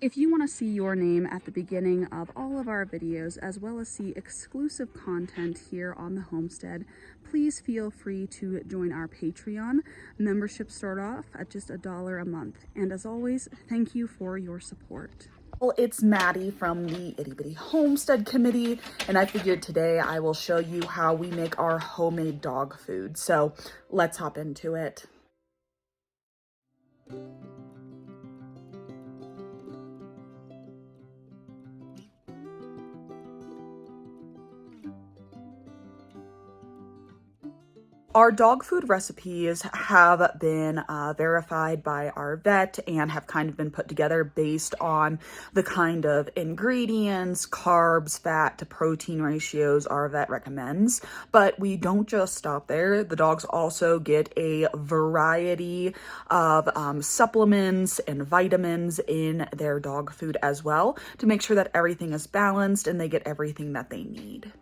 If you want to see your name at the beginning of all of our videos, as well as see exclusive content here on the homestead, please feel free to join our Patreon. Memberships start off at just $1 a month. And as always, thank you for your support. Well, it's Maddie from the Itty Bitty Homestead Committee, and I figured today I will show you how we make our homemade dog food. So let's hop into it. Our dog food recipes have been verified by our vet and have kind of been put together based on the kind of ingredients, carbs, fat to protein ratios our vet recommends. But we don't just stop there. The dogs also get a variety of supplements and vitamins in their dog food as well to make sure that everything is balanced and they get everything that they need.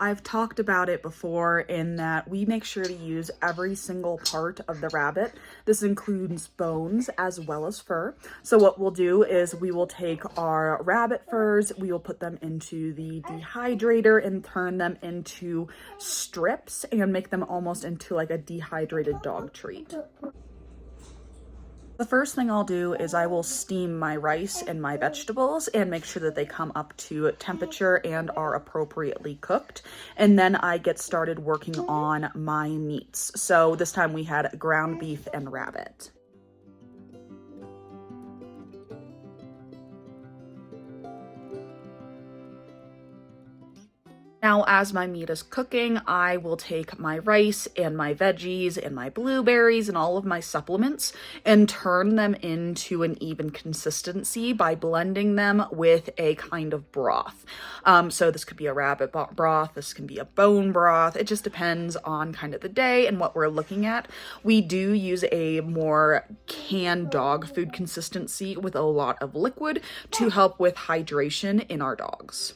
I've talked about it before in that we make sure to use every single part of the rabbit. This includes bones as well as fur. So what we'll do is we will take our rabbit furs, we will put them into the dehydrator and turn them into strips and make them almost into like a dehydrated dog treat. The first thing I'll do is I will steam my rice and my vegetables and make sure that they come up to temperature and are appropriately cooked. And then I get started working on my meats. So this time we had ground beef and rabbit. Now, as my meat is cooking, I will take my rice and my veggies and my blueberries and all of my supplements and turn them into an even consistency by blending them with a kind of broth. So this could be a rabbit broth, this can be a bone broth. It just depends on kind of the day and what we're looking at. We do use a more canned dog food consistency with a lot of liquid to help with hydration in our dogs.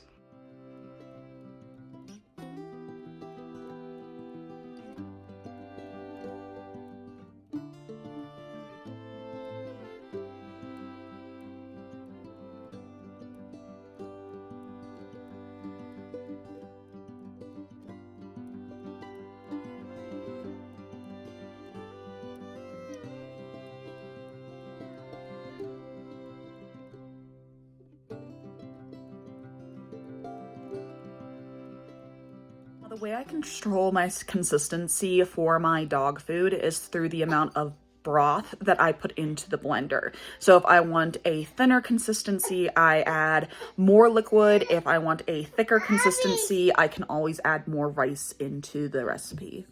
The way I control my consistency for my dog food is through the amount of broth that I put into the blender. So if I want a thinner consistency, I add more liquid. If I want a thicker consistency, I can always add more rice into the recipe.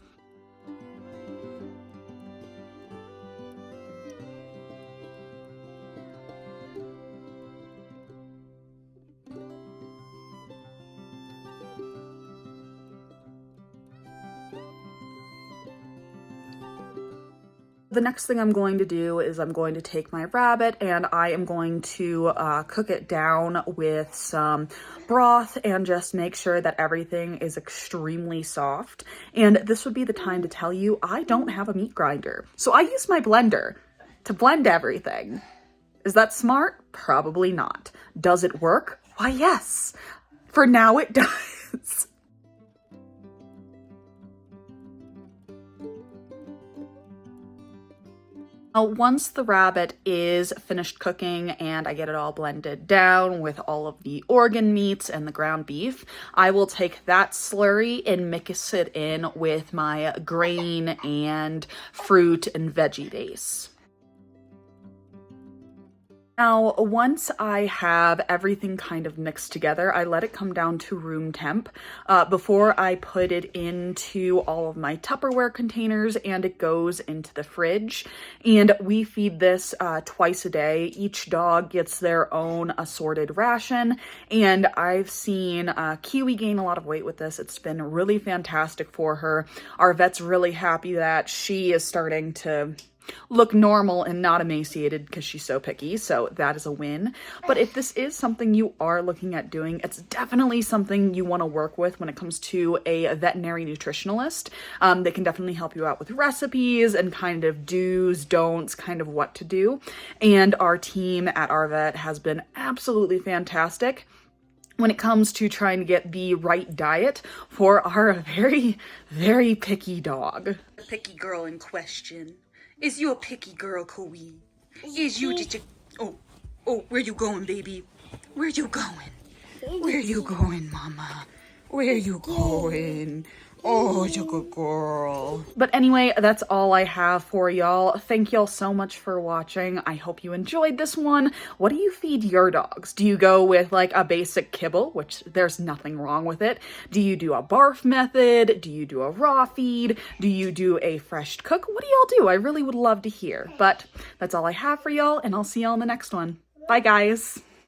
The next thing I'm going to do is I'm going to take my rabbit and I am going to cook it down with some broth and just make sure that everything is extremely soft. And this would be the time to tell you I don't have a meat grinder. So I use my blender to blend everything. Is that smart? Probably not. Does it work? Why, yes. For now it does. Once the rabbit is finished cooking and I get it all blended down with all of the organ meats and the ground beef, I will take that slurry and mix it in with my grain and fruit and veggie base. Now, once I have everything kind of mixed together, I let it come down to room temp before I put it into all of my Tupperware containers and it goes into the fridge. And we feed this twice a day. Each dog gets their own assorted ration. And I've seen Kiwi gain a lot of weight with this. It's been really fantastic for her. Our vet's really happy that she is starting to look normal and not emaciated because she's so picky, so that is a win. But if this is something you are looking at doing, it's definitely something you want to work with when it comes to a veterinary nutritionalist. They can definitely help you out with recipes and kind of do's, don'ts, kind of what to do. And our team at our vet has been absolutely fantastic when it comes to trying to get the right diet for our very, very picky dog. The picky girl in question. Is you a picky girl, Koi? Is you just a... Oh, where you going, baby? Where you going? Where you going, mama? Where you going? Oh, you're a good girl. But anyway, that's all I have for y'all. Thank y'all so much for watching. I hope you enjoyed this one. What do you feed your dogs? Do you go with like a basic kibble, which there's nothing wrong with it? Do you do a barf method? Do you do a raw feed? Do you do a fresh cook? What do y'all do? I really would love to hear. But that's all I have for y'all, and I'll see y'all in the next one. Bye, guys.